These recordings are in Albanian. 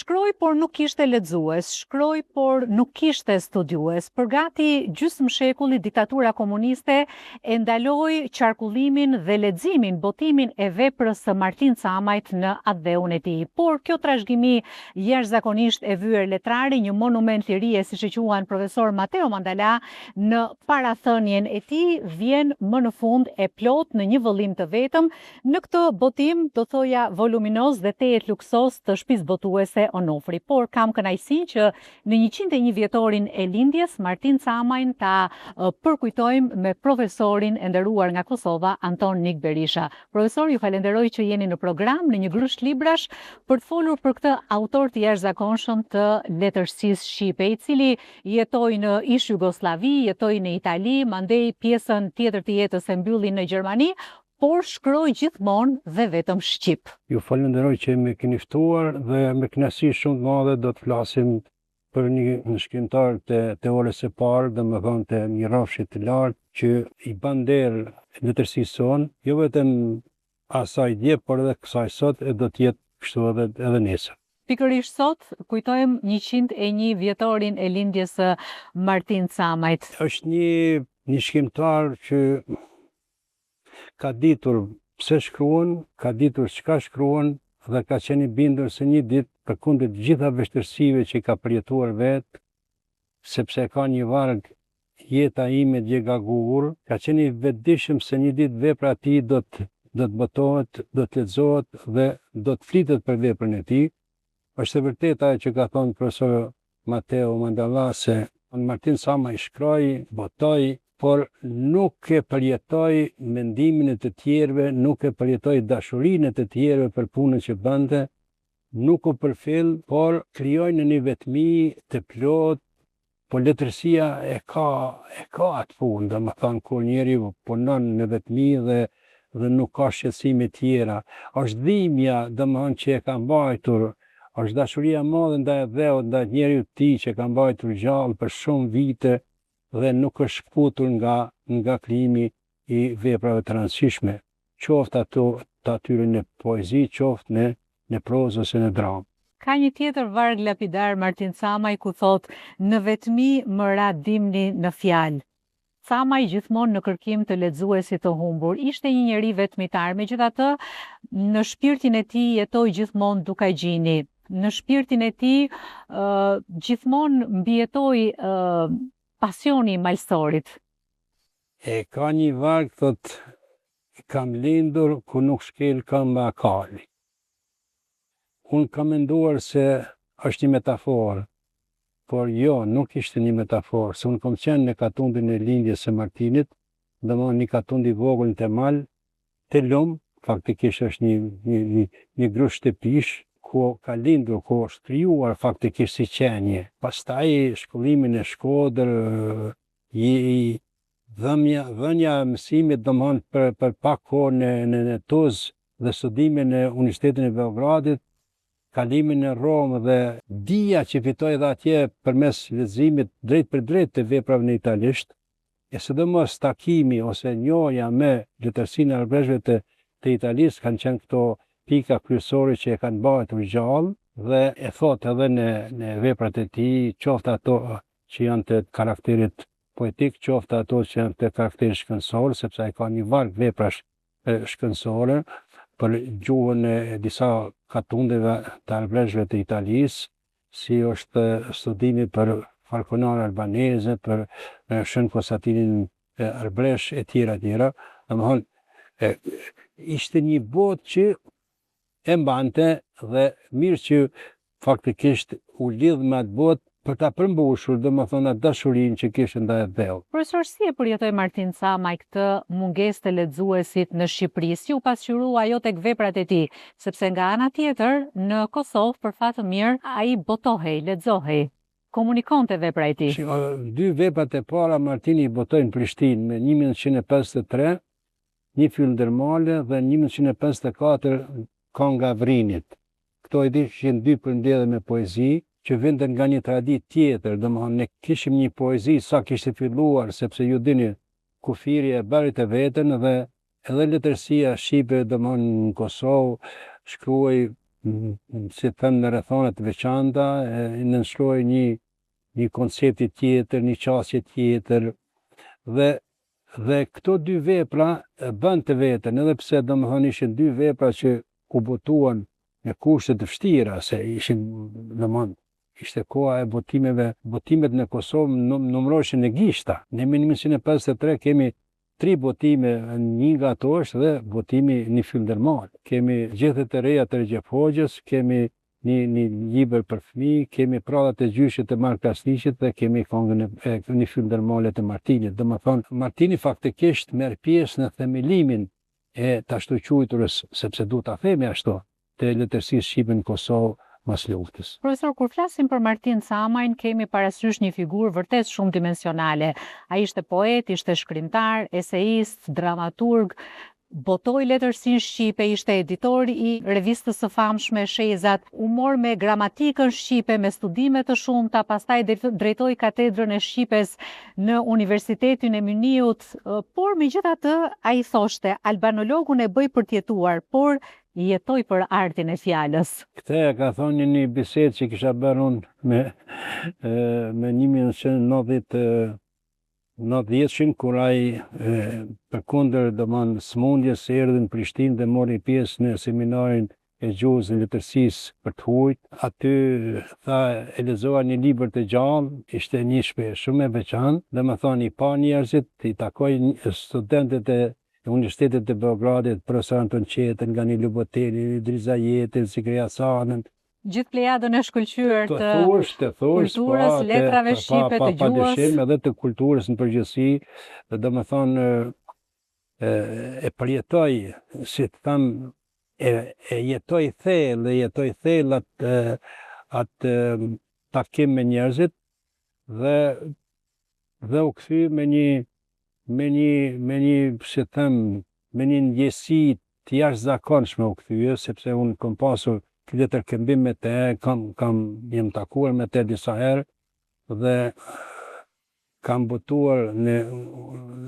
Shkroj, por nuk kishte lexues, shkroj, por nuk kishte studiues. Për gati gjysmë shekulli diktatura komuniste e ndaloi qarkullimin dhe leximin, botimin e veprës së Martin Camajt në atë-dheun e tij. Por kjo trashëgimi jashtëzakonisht e vyer letrari, një monument i ri, siç e quajnë profesor Matteo Mandala, në parathënien e tij vjen më në fund e plot në një vëllim të vetëm në këtë botim, do thoja voluminoz dhe tejet luksos të shtëpisë botuese Onofri. Por kam kënaqësinë që në 101 vjetorin e lindjes Martin Camajn ta përkujtojmë me profesorin e nderuar nga Kosova, Anton Nik Berisha. Profesor, ju falenderoj që jeni në program në një grusht librash për të folur për këtë autor të jashtëzakonshëm të letërsisë shqipe, i cili jetoi në ish Jugosllavi, jetoi në Itali, mandej pjesën tjetër të jetës e mbylli në Gjermani, por shkroj gjithmonë dhe vetëm shqip. Ju falenderoj që më keni ftuar dhe me kënaqësi shumë të madhe do të flasim për një shkrimtar të orës së parë, domethënë të një rrafshi të lartë që i bën derë letërsisë sonë, jo vetëm asaj dje, por edhe kësaj sot e do të jetë kështu edhe nesër. Pikërisht sot kujtojmë 101 vjetorin e lindjes së Martin Camajt. Është një shkrimtar që ka ditur pse shkruan, ka ditur çka shkruan dhe ka qenë i bindur se një ditë përkundër të gjitha vështirësive që ka përjetuar vetë, sepse ka një varg jeta ime dje gagur, ka qenë i vetëdijshëm se një ditë vepra e tij do të botohet, do të lexohet dhe do të flitet për veprën e tij. Është e vërtetë ajo që ka thënë profesor Matteo Mandala se Martin Camaj shkroi, botoi, por nuk e përjetoi mendimin e të tjerëve, nuk e përjetoi dashurinë e të tjerëve për punën që bënte, nuk u përfill, por krijoi në një vetmi të plot, por letërsia e ka atë punë, domethënë kur njeriu punon në vetmi dhe nuk ka shqetësime tjera, është dhimbja domethënë që e ka mbajtur, është dashuria e madhe ndaj dheut, ndaj njeriu të tij që ka mbajtur gjallë për shumë vite dhe nuk është shkputur nga krijimi i veprave të rëndësishme, qoftë ato të atyre në poezi, qoftë në prozë ose në dramë. Ka një tjetër varg lapidar Martin Camaj ku thot: në vetmi më ra dimni në fjalë. Camaj gjithmonë në kërkim të lexuesit të humbur, ishte një njeri vetmitar, megjithatë në shpirtin e tij jetoi gjithmonë Dukagjini. Në shpirtin e tij gjithmonë mbijetoi pasioni i malësorit. E ka një varg thot: kam lindur ku nuk shkel këmba akali. Unë kam menduar se është një metaforë, por jo, nuk ishte një metaforë, se unë kam qenë në katundin e lindjes së Martinit, domethënë një katund i vogël të mal, të lum, faktikisht është një grusht shtëpish, ku ka lindur, ku është krijuar faktikisht si qenie. Pastaj shkollimin e Shkodër, dhënia e mësimit domethënë për pak kohë në Tuzë dhe studimin në Universitetin e Beogradit, kalimin në Romë dhe dija që fitoi edhe atje përmes leximit drejt për drejt të veprave në italisht, e sidomos takimi ose njohja me letërsinë e arabishëve të Italisë kanë qenë këto pika kryesore që e kanë mbajtur gjallë dhe e thot edhe në veprat e tij, qoftë ato që janë të karakterit poetik, qoftë ato që janë të karakterit shkencor, sepse ai ka një varg veprash shkencore për gjuhën e disa katundeve të arabishëve të Italisë, si është studimi për Falconara albaneze, për Shën Konstantinin Arbresh e tjera. Domethënë ishte një botë që e mbante dhe mirë që faktikisht u lidh me atë botë për ta përmbushur domethënë atë dashurinë që kishte ndaj dheut. Profesor, si e përjetoi Martin Camaj këtë mungesë të lexuesit në Shqipëri? Si u pasqyrua ajo tek veprat e tij? Sepse nga ana tjetër, në Kosovë për fat të mirë, ai botohej, lexohej, komunikonte vepra e tij. Dy veprat e para Martini i botoi në Prishtinë me 1953, një fyll ndërmale dhe 1954 Konga Vrinit. Këto ishin dy përmbledhje me poezi që vinte nga një traditë tjetër, domethënë ne kishim një poezi sa kishte filluar, sepse ju dini kufiri e bëri të veten dhe edhe letërsia shqipe domethënë në Kosovë shkruaj si thënë në rrethonet veçanta, nënshkroj një koncepti tjetër, një qasje tjetër, dhe këto dy vepra bën të vetën, edhe pse domethënë ishin dy vepra që u botuan në kushte të vështira, se ishin domethënë ishte koha e botimeve, botimet në Kosovë numëroheshin në gishta. Ne në 1953 kemi 3 botime, një nga ato është dhe botimi Një fyll ndërmal. Kemi Gjethet e reja të Recep Hoxhës, kemi një libër për fëmijë, kemi Prallat e gjyshit të Mark Krasniqit dhe kemi Këngën e Një fyll ndërmale të Martinit. Domethënë Martini faktikisht merr pjesë në themelimin e të ashtu quajturës, sepse duhet ta themi ashtu, të letërsisë shqipe në Kosovë mas luftës. Profesor, kur flasim për Martin Camajin, kemi parasysh një figurë vërtet shumë dimensionale. Ai ishte poet, ishte shkrimtar, eseist, dramaturg, botoi letërsinë shqipe, ishte editor i revistës së famshme Shezat, u mor me gramatikën shqipe, me studime të shumta, pastaj drejtoi katedrën e shqipes në Universitetin e Myniut, por megjithatë ai thoshte, albanologun e bëj për t'jetuar, por jetoj për artin e fjalës. Këtë e ka thonë një bisedë që kisha bërë unë me 1990-shin, kur ai përkundër smundjes se erdhi në Prishtinë dhe mori pjesë në seminarin e gjuhës në letërsisë për të huajt. Aty tha, e lexova një libër të gjallë, ishte një shprehje shumë e veçantë, domethënë i pa njerëzit, i takoi studentët e Universitetit të Beogradit, profesor Anton Qetën, nga një Luboteli, Idrisa Jetin, Sikri Hasanën. Gjithë plejadën e shkëlqyer të kulturës, letrave shqipe, të gjuhës. Padyshim edhe të kulturës në përgjithësi, domethënë e përjetoi, si të them, e jetoi thellë atë takim me njerëzit dhe u kthy me një ndjesi të jashtëzakonshme u kthye, sepse unë kam pasur letërkëmbim me te, jam takuar me te disa herë dhe kam botuar në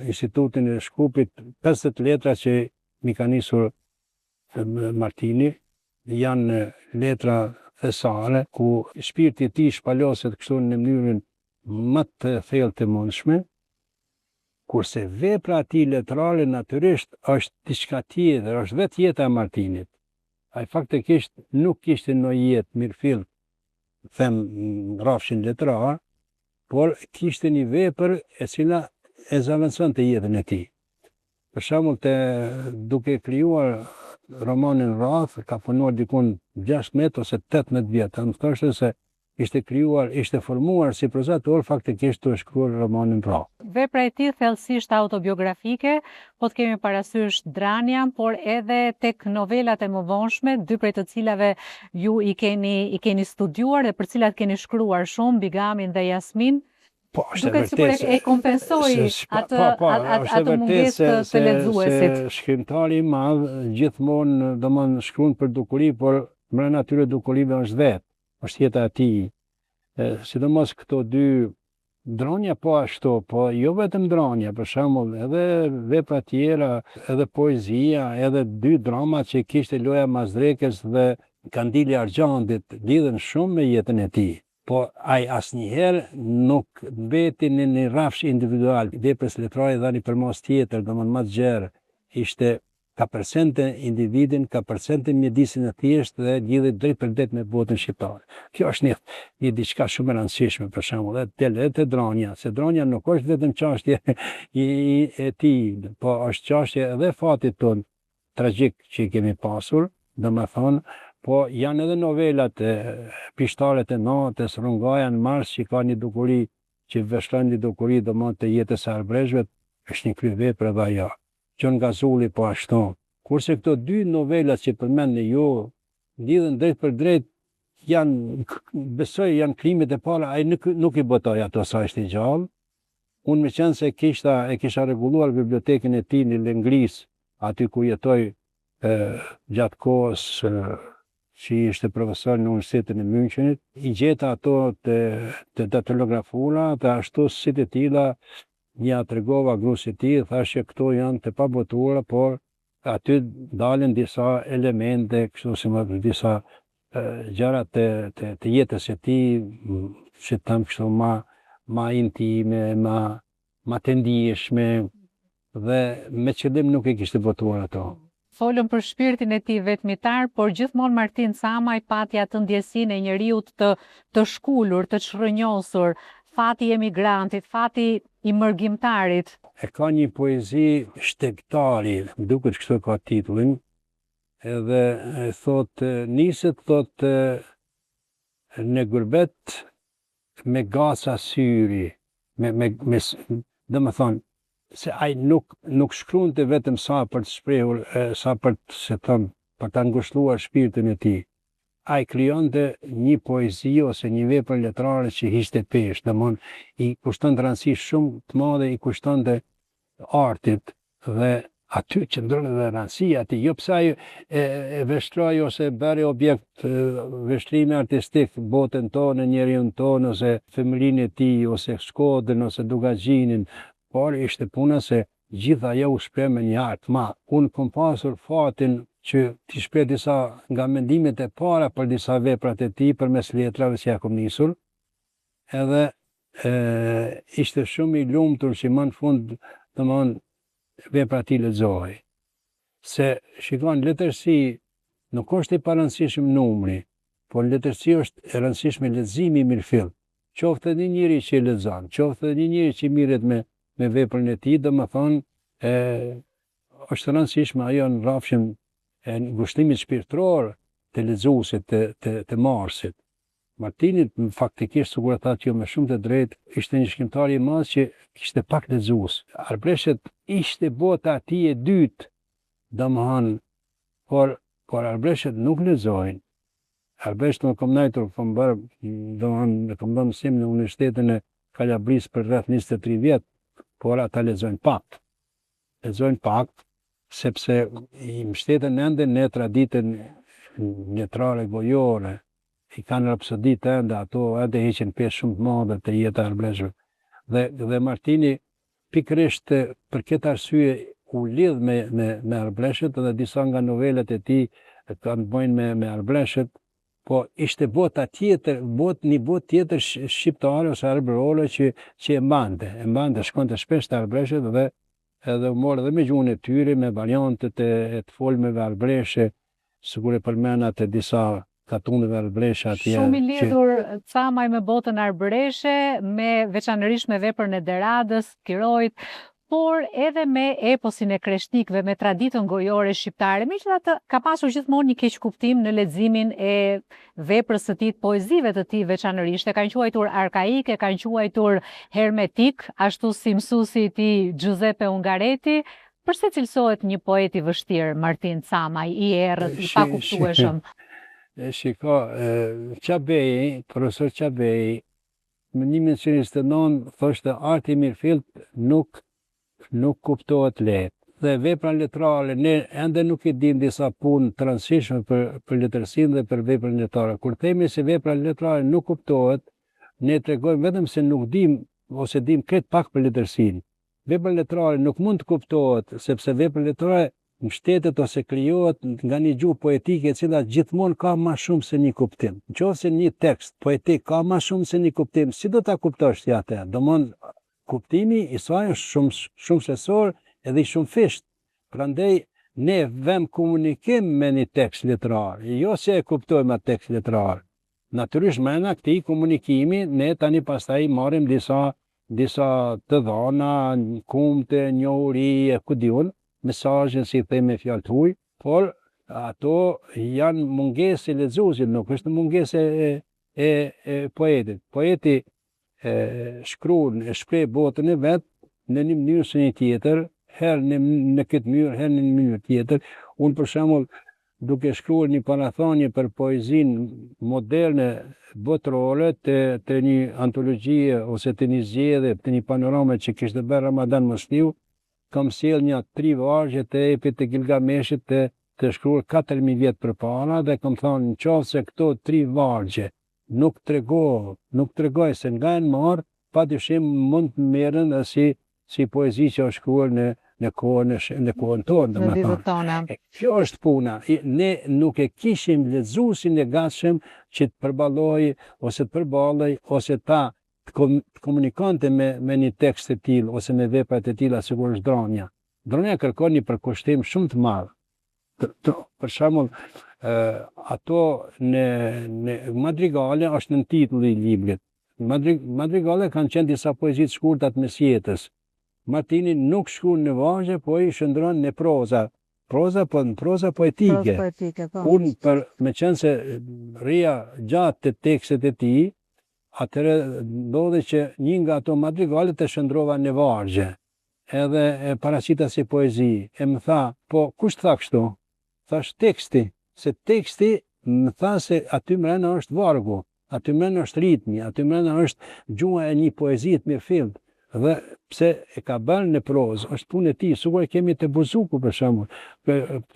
Institutin e Shkupit 50 letra që mi ka nisur Martini, janë letra thesare, ku shpirti i tij shpaloset kështu në mënyrën më të thellë të mundshme, kurse vepra e tij letrare natyrisht është diçka tjetër, është vetë jeta e Martinit. Ai faktikisht nuk kishte në jetë mirëfill, them rrafshin letrar, por kishte një vepër e cila e zaventësonte jetën e tij. Për shembull, duke krijuar romanin Rrath, ka punuar dikun 16 ose 18 vjet. Më thoshte se ishte formuar si prozator faktikisht të shkruar romanin Rrath. Vepra e tij thellësisht autobiografike, po të kemi parasysh Dranian, por edhe tek novelat e mëvonshme, 2 prej të cilave ju i keni studiuar dhe për cilat keni shkruar shumë, Bigamin dhe Jasmin. Duket sikur e kompensoi atë mungesë të lexuesit. Shkrimtari i madh gjithmonë domon shkruan për dukuri, por brenda atyre dukurive është vetë, është jeta e tij. Sidomos këto 2 Dronja po ashtu, po jo vetëm Dronja, për shembull, edhe vepra tjera, edhe poezia, edhe 2 drama që kishte Loja Mazdrekës dhe Kandili Argjantit, lidhen shumë me jetën e tij. Po ai asnjëherë nuk mbeti në një rrafsh individual. Veprës letrare dhani përmos tjetër, domethënë më të gjerë, ishte ka përsente individin, ka përsente mjedisin e thjeshtë dhe lidhet drejt për drejt me botën shqiptare. Kjo është një diçka shumë e rëndësishme, për shembull, edhe te Dronja, se Dronja nuk është vetëm çështje e tij, po është çështje edhe fatit ton tragjik që kemi pasur, domethënë, po janë edhe novelat Pishtaret e natës, Rungaja në Mars, që ka një dukuri që vështron një dukuri domethënë të jetës së arbrezhvet, është një kryevepër edhe ajo. Gjon Gazulli po ashtu. Kurse këto 2 novelat që përmendni ju, lidhen drejt për drejt, besoj janë krimet e para, ai nuk i botoi ato sa ishte i gjallë. Unë me qenë se e kisha rregulluar bibliotekën e tij në Lengris, aty ku jetoi gjatë kohës që ishte profesor në Universitetin e Münchenit, i gjeta ato të datilografura, të ashtu si të tilla. Ja tregova gruasit e tij, thashë këto janë të pabotuara, por aty dalin disa elemente, kështu si disa gjërat të jetës e tij, që tam kështu ma intime, ma të ndijshme, dhe me qëllim nuk e kishte botuar ato. Folëm për shpirtin e tij vetmitar, por gjithmonë Martin Camaj pati atë ndjesinë e njeriut të shkullur, të çrrënjosur, fati i emigrantit, fati i mërgjimtarit. E ka një poezi Shtegtari, më duket kështu ka titullin, edhe thot niset thot në gurbet me gaca syri, dhe më thonë, se ai nuk shkruante vetëm sa për të shprehur, sa për të ngushëlluar shpirtin e tij. Ai krijonte një poezi ose një vepër letrare që ishte peshë, domthon i kushtonte rëndësi shumë të madhe, i kushtonte artit, dhe aty qëndron edhe rëndësia e tij. Jo pse ai e veshtroi ose bëri objekt veshtrimi artistik botën tonë, njeriun tonë, ose femrinë e tij, ose Shkodrën, ose Dugaxhinin, por ishte puna se gjitha ajo u shpreh me një art ma. Unë kom pasur fatin që t'i shpreh disa nga mendimet e para për disa veprat e tij përmes letrave që ja kom nisur, edhe ishte shumë i lumtur që më në fund domthon veprat i lexoj. Se shikon, letërsi nuk është i parëndësishëm numri, por letërsi është e rëndësishme leximi i mirëfill. Qoftë një njeri që e lexon, qoftë një njeri që mirret me veprën e tij, domethënë është rëndësishme ajo në rrafshin e ngushëllimit shpirtëror të lexuesit, të marrësit. Martini faktikisht, sikur e tha që me shumë të drejtë, ishte një shkrimtar i madh që kishte pak lexues. Arbreshet ishte bota e tij e dytë, domethënë, por Arbreshet nuk lexojnë. Arbresht më kom najtur, kom bërë, domethënë, kom bërë mësim në Universitetin e Kalabrisë për rreth 23 vjet, por ata lexojnë pak. Lexojnë pak, sepse i mbështeten ende në traditën letrare gojore, i kanë rapsoditë ende, ato ende heqin pjesë shumë të madhe të jeta e Arbreshve. Dhe Martini pikërisht për këtë arsye u lidh me Arbreshet, dhe disa nga novelet e tij kanë bëjnë me Arbreshet, po ishte bota tjetër, një botë tjetër shqiptare ose arbrore që e mbante, shkonte shpesh te Arbreshet, dhe edhe u morë edhe me gjuhën e tyre, me variantet e të folmeve arbreshe, sikur e përmend atë disa katuneve arbreshe atje. Shumë i lidhur Camaj me botën arbreshe, me veçanërisht me veprën e Deradës, Kirojt, por edhe me eposin e Kreshtikëve, me traditën gojore shqiptare. Megjithatë, ka pasur gjithmonë një keq kuptim në leximin e veprës së tij, poezive të tij veçanërisht. E kanë quajtur arkaik, e kanë quajtur hermetik, ashtu si mësuesi i tij Giuseppe Ungareti. Përse cilësohet një poet i vështirë, Martin Camaj, i errët, i pakuptueshëm? Shiko, Qabej, profesor Qabej, në 1929 thoshte arti i mirëfillt nuk kuptohet lehtë. Dhe vepra letrare, ne ende nuk i dim disa punë të rëndësishme për letërsinë dhe për veprën letrare. Kur themi se vepra letrare nuk kuptohet, ne tregojmë vetëm se nuk dim ose dim krejt pak për letërsinë. Vepra letrare nuk mund të kuptohet, sepse vepra letrare mbështetet ose krijohet nga një gjuhë poetike e cila gjithmonë ka më shumë se një kuptim. Nëse një tekst poetik ka më shumë se një kuptim, si do ta kuptosh ti atë? Domthon kuptimi i saj është shumë shlesor edhe i shumë fisht. Prandaj ne vëm komunikim me një tekst letrar, jo se e kuptojmë atë tekst letrar. Natyrisht mrena këtij komunikimi ne tani pastaj marrim disa të dhëna, kumte, njohuri, ku diun, mesazhe si themi fjalë të huaj, por ato janë mungesë e lexuesit, nuk është mungesë e poetit. Poeti shpreh botën e vet në një mënyrë së një tjetër, herë në këtë mënyrë, herë në një mënyrë tjetër. Unë për shembull, duke shkruar një parathonje për poezinë moderne botërore të një antologjie ose të një zgjedhje, të një panorame që kishte bërë Ramadan Mosliu, kam sjell një 3 vargje të epit të Gilgameshit të shkruar 4000 vjet përpara, dhe kam thënë nëse këto 3 vargje nuk tregoj se nga janë marrë, padyshim mund të merren si poezi që është shkruar në kohën tonë. Në ditët tona. Kjo është puna. Ne nuk e kishim lexuesin e gatshëm që të përballoj ose të përballej ose ta të komunikante me një tekst të tillë ose me vepra të tilla sikur është dronja. Dronja kërkon një përkushtim shumë të madh. Për shembull, ato në madrigale është në titull i librit. Madrigale kanë qenë disa poezi të shkurta të mesjetës. Martini nuk shkruan në vargje, po i shndron në proza. Proza poetike. Unë me qenë se rria gjatë të tekstet e tij, atëherë ndodhi që një nga ato madrigalet e shndrova në vargje. Edhe e paraqita si poezi. E më tha, po kush tha kështu? Thash teksti, se teksti më tha se aty mrena është vargu, aty mrena është ritmi, aty mrena është gjuha e një poezie të mirëfillt. Dhe pse e ka bërë në prozë, është punë e tij, sikur e kemi te Buzuku për shembull.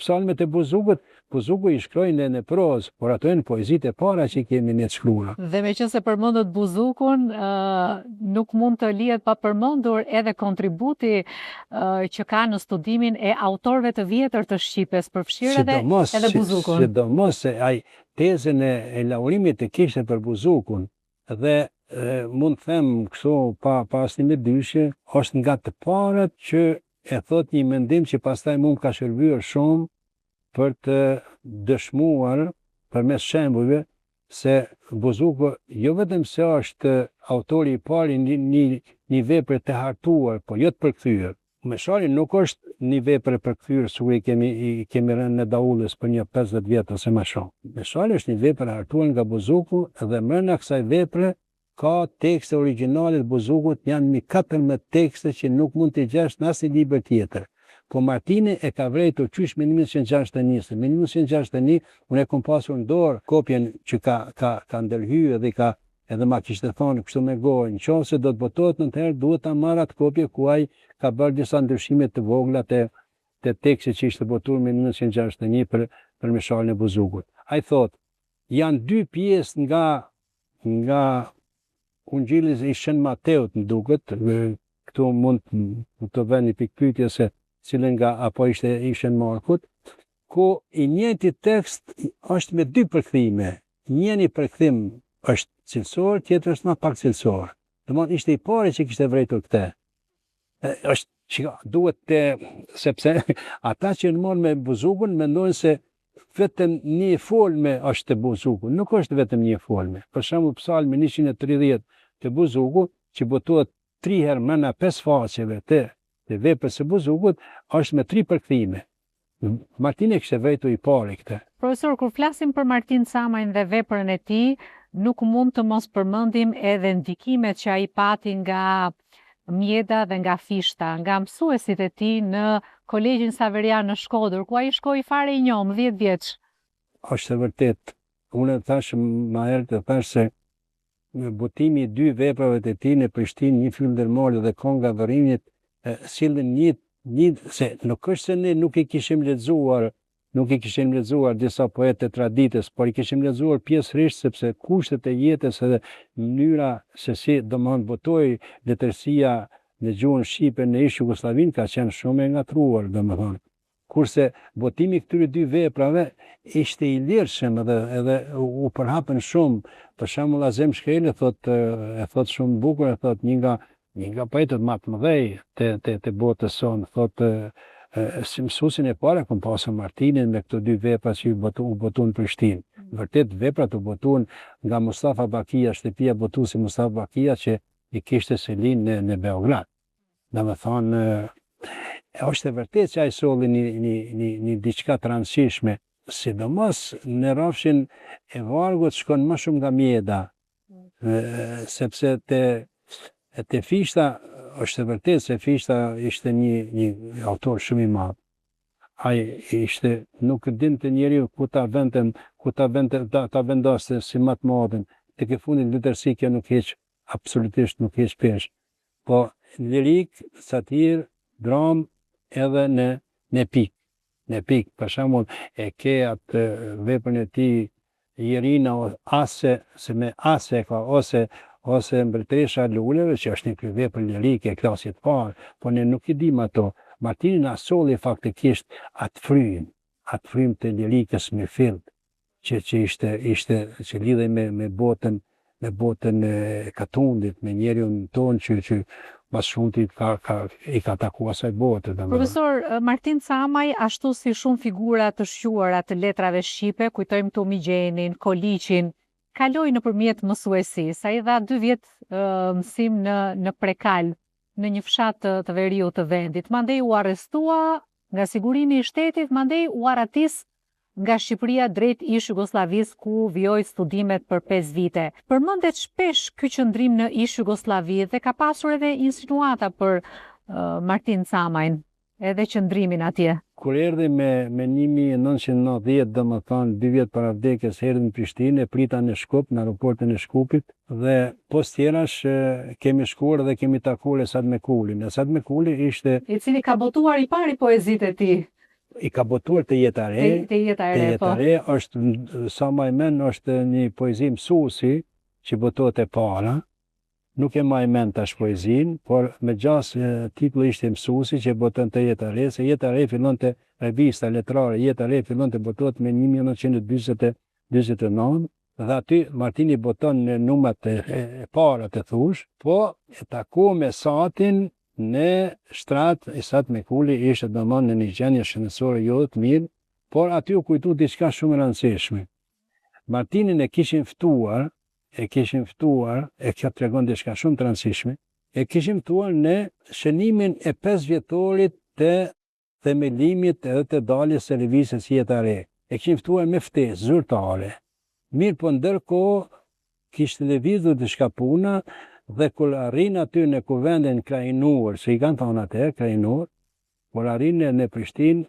Psalmet e Buzukut, Buzuku i shkroi në prozë, por ato janë poezitë e para që kemi ne të shkruara. Dhe meqense përmendët Buzukun, nuk mund të lihet pa përmendur edhe kontributi që ka në studimin e autorëve të vjetër të Shqipës, përfshirë edhe Buzukun. Sidomos se ai tezën e laurimit të kishte për Buzukun dhe mund të them kështu pa asnjë me dyshje, është nga të parët që e thot një mendim që pastaj mund ka shërbyer shumë për të dëshmuar përmes shembujve se Buzuku jo vetëm se është autori i parë një vepre të hartuar, po jo të përkthyer. Meshali nuk është një vepër e përkthyer sikur i kemi rënë në Daullës për një 50 vjet ose më shumë. Meshali është një vepër e hartuar nga Buzuku dhe brenda kësaj vepre ka tekste origjinale të Buzukut, janë mbi 14 tekste që nuk mund të gjesh në asnjë libër tjetër. Po Martini e ka vërejtur qysh me 1961. Me 1961 unë e kam pasur në dorë kopjen që ka ndërhyrë dhe edhe ma kishte thonë kështu me gojë, nëse do të botohet atëherë duhet ta marr atë kopje ku ai ka bërë disa ndryshime të vogla te teksti që ishte botuar me 1961 për Meshalin e Buzukut. Ai thotë, janë dy pjesë nga Ungjilli i Shën Mateut më duket, këtu mund të vëni pikpyetje se cilën nga apo ishte në Markut, ku i njëjti tekst është me dy përkthime. Njëri përkthim është cilësor, tjetri është më pak cilësor. Domthonë ishte i pari që kishte vërejtur këtë. Sepse ata që morën me Buzukun mendojnë se vetëm një folme është të Buzuku, nuk është vetëm një folme. Për shembull Psalmi 130 të Buzukut, që botohet 3 herë mëna 5 faqeve të veprës së Buzukut, është me 3 përkthime. Martini kishte vërejtur i pari këtë. Profesor, kur flasim për Martin Camajin dhe veprën e tij, nuk mund të mos përmendim edhe ndikimet që ai pati nga mjeda dhe nga fishta, nga mësuesit e tij në Kolegjin Saverian në Shkodër, ku ai shkoi fare i njom, 10 vjeç. Është e vërtet. Unë thash më herët se botimi i 2 veprave të tij në Prishtinë, një film ndërmarrje dhe Konga Varrimit, sillën se nuk është se ne nuk i kishim lexuar disa poetë të traditës, por i kishim lexuar pjesërisht sepse kushtet e jetës edhe mënyra se si domethënë botoi letërsia në gjuhën shqipe në ish Jugoslavinë ka qenë shumë e ngatruar, domethënë. Kurse botimi këtyre 2 veprave ishte i lirshëm edhe u përhapën shumë. Për shembull Azem Shkreli e thot shumë bukur, e thot një nga poetët më të mëdhenj të botës sonë, thot si mësuesin e parë kam pasur Martinin me këto 2 vepra që u botuan në Prishtinë. Vërtet veprat u botuan nga Mustafa Bakia, shtëpia botuesi Mustafa Bakia që i kishte Selin në Beograd. Domethënë është e vërtet që ai solli një diçka të rëndësishme, sidomos në rrafshin e vargut shkon më shumë nga mjeda, sepse te fishta është e vërtet se fishta ishte një autor shumë i madh. Ai nuk dinte njeriu ku ta vendoste si më të madhin. Tek e fundit letërsi kjo absolutisht nuk heq pesh. Po lirik, satir, dram edhe në pik. Në pik, për shembull, e ke atë veprën e tij Jerina Ase, se me Ase ka ose Mbretëresha e Luleve, që është një vepër lirike e klasit parë, po ne nuk i dim ato. Martini na solli faktikisht atë frym të lirikës Mirfield, që ishte që lidhej me botën e Katundit, me njeriun ton që mas shumti i ka taku asaj bote. Profesor Martin Camaj, ashtu si shumë figura të shquara të letrave shqipe, kujtojmë këtu Migjenin, Koliqin, kaloi nëpërmjet mësuesisë. Ai dha 2 vjet mësim në Prekal, në një fshat të veriut të vendit. Mandej u arrestua nga sigurimi i shtetit, mandej u aratis nga Shqipëria drejt ish Jugosllavisë ku vijoi studimet për 5 vite. Përmendet shpesh ky qëndrim në ish Jugosllavi dhe ka pasur edhe insinuata për Martin Camajn, edhe qëndrimin atje. Kur erdhi me 1990, domethënë 2 vjet para vdekjes, erdhi në Prishtinë, e prita në Shkup, në aeroportin e Shkupit, dhe pos tjerash kemi shkuar dhe kemi takuar Esad Mekulin. Esad Mekuli ishte i cili ka botuar i pari poezitë e tij. I ka botuar Të jeta e re. Të jeta e re është, sa më mend, është një poezi mësuesi që botohet e para. Nuk e maj mend tash poezin, por me gjas titulli ishte mësuesi që boton Të jeta e re, se Jeta e re fillonte revista letrare, Jeta e re fillonte botohet me 1949, dhe aty Martini boton në numrat e para të thush, po e taku me Esadin në shtrat. Esad Mekuli ishte domosdoshmë në një gjendje shëndetësore jo të mirë, por aty u kujtu diçka shumë e rëndësishme. Martinin e kishin ftuar, e kjo tregon diçka shumë të rëndësishme, e kishin ftuar në shënimin e 5 vjetorit të themelimit edhe të daljes së lëvizjes Jeta e re. E kishin ftuar me ftesë zyrtare. Mirë, po ndërkohë kishte lëvizur diçka puna, dhe kur arrin aty në kuvendin krajinor, se i kanë thonë atëherë krajinor, kur arrin në Prishtinë,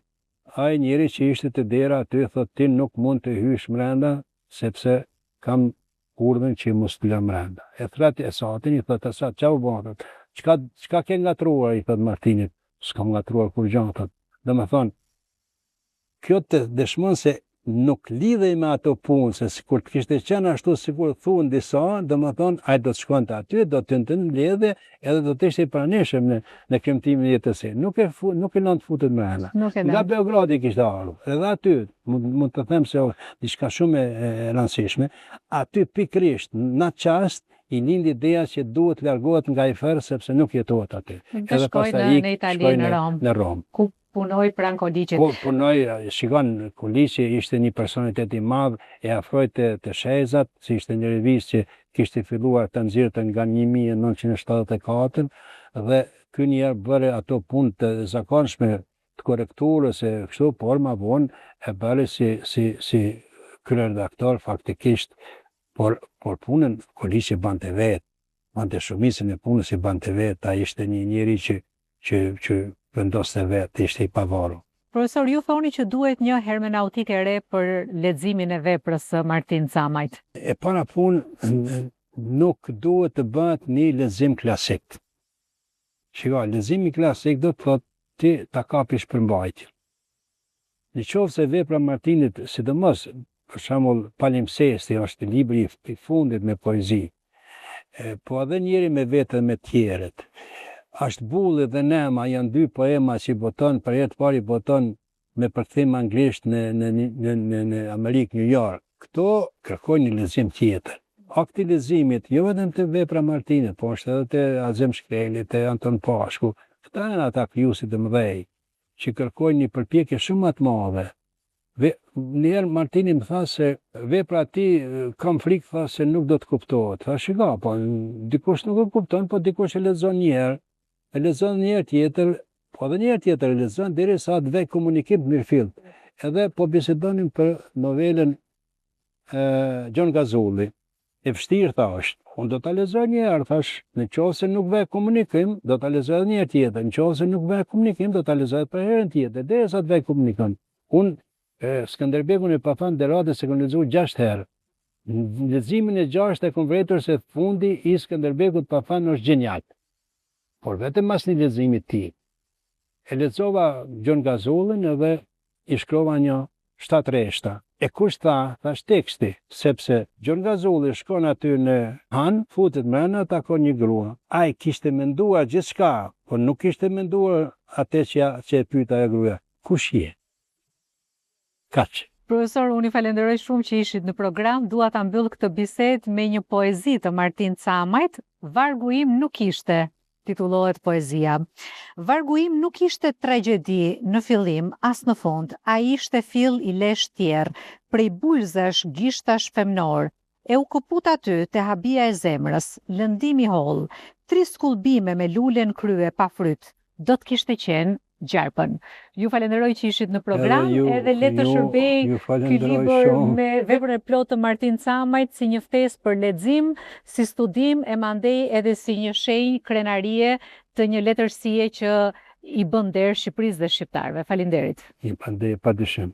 ai njeri që ishte të dera aty thotë ti nuk mund të hysh mbrenda sepse kam urdhën që mos të lë mbrenda. E thret Esadin, i thotë Esad, çau bën? Çka ke ngatruar? I thotë Martinit. S'kam ngatruar kur gjë, thotë. Domethënë, kjo të dëshmon se nuk lidhej me ato punë, se kur të kishte qenë ashtu sikur thuan disa, domethënë ai do të shkonte aty, do të të mbledhje, edhe do të ishte i pranishëm në kremtimin e jetës së. Nuk e lënë të futet mbrenda. Nga Beogradi kishte ardhur. Edhe aty mund të them se diçka shumë e rëndësishme, aty pikërisht në atë çast i lindi ideja që duhet largohet nga Eiffel sepse nuk jetohet aty. Edhe pastaj në Itali, në Rom. Ku punoi pranë Koliqit. Punoi, shikon, Koliqi ishte një personalitet i madh, e afroi të shezat, si ishte një revistë që kishte filluar të nxirrte nga 1974, dhe ky njerë bëri ato punë të zakonshme të korrekturës e kështu, por ma vonë e bëri si kryeredaktor faktikisht, por punën Koliqi bante vetë, bante shumicën e punës i bante vetë, ai ishte një njeri që vendoste vetë, ishte i pavarur. Profesor, ju thoni që duhet një hermenautik e re për leximin e veprës së Martin Camajt. E para punë, nuk duhet të bëhet një lexim klasik. Shiko, leximi klasik do të thotë ti ta kapish përmbajtjen. Nëse vepra Martinit, sidomos për shembull Palimpsesti është libri i fundit me poezi, po edhe njeri me vetën me tjerët. Ashtë Bulli dhe Nema janë 2 poema që boton, për jetë pari boton me përkthim anglisht në Amerikë, New York. Këto kërkojnë një lexim tjetër. Akti leximit, jo vetëm të vepra Martinit, po është edhe të Azem Shkreli, të Anton Pashku. Këta janë ata krijuesit e mëdhej që kërkojnë një përpjekje shumë më të madhe. Njëherë Martini më tha se vepra ti kam frikë, tha se nuk do të kuptohet. Tha shika, po dikush nuk e kupton, po dikush e lexon një herë. E lexon një herë tjetër, po edhe një herë tjetër e lexon derisa të vë komunikim të Mirfield. Edhe po bisedonim për novelën Gjon Gazulli. E vështirë tha është. Unë do ta lexoj një herë, thash, nëse nuk vë komunikim, do ta lexoj një herë tjetër. Nëse nuk vë komunikim, do ta lexoj për herën tjetër, derisa të vë komunikim. Unë Skënderbekun e pa thënë derate se kam lexuar 6 herë. Në leximin e 6 e kam vërtetur se fundi i Skënderbekut pa thënë është genial. Por vetëm mas një leximit ti. E lexova Gjon Gazullin edhe i shkrova një 7 reshta. E kush thash teksti, sepse Gjon Gazulli shkon aty në Han, futet mbrana, takon një grua. Ai kishte menduar gjithçka, Po nuk ishte menduar atë që e pyeta ajo gruaja. Kush je? Kaq. Profesor, unë i falenderoj shumë që ishit në program. Dua ta mbyll këtë bisedë me një poezi të Martin Camajt, Vargu im nuk ishte, titullohet poezia. Vargu im nuk ishte tragjedi në fillim, as në fund, ai ishte fill i lesh tjerë, prej bulzash gishtash femnor. E u këput aty te habia e zemrës, lëndim i holl, 3 skullbime me lule në krye pa fryt. Do të kishte qenë Gjarpën. Ju falenderoj që ishit në program, edhe le të shërbej ky libër me veprën e plotë të Martin Camajt si një ftesë për lexim, si studim e mandej edhe si një shenjë krenarie të një letërsie që i bën der Shqipërisë dhe shqiptarëve. Faleminderit. I pandej padyshim.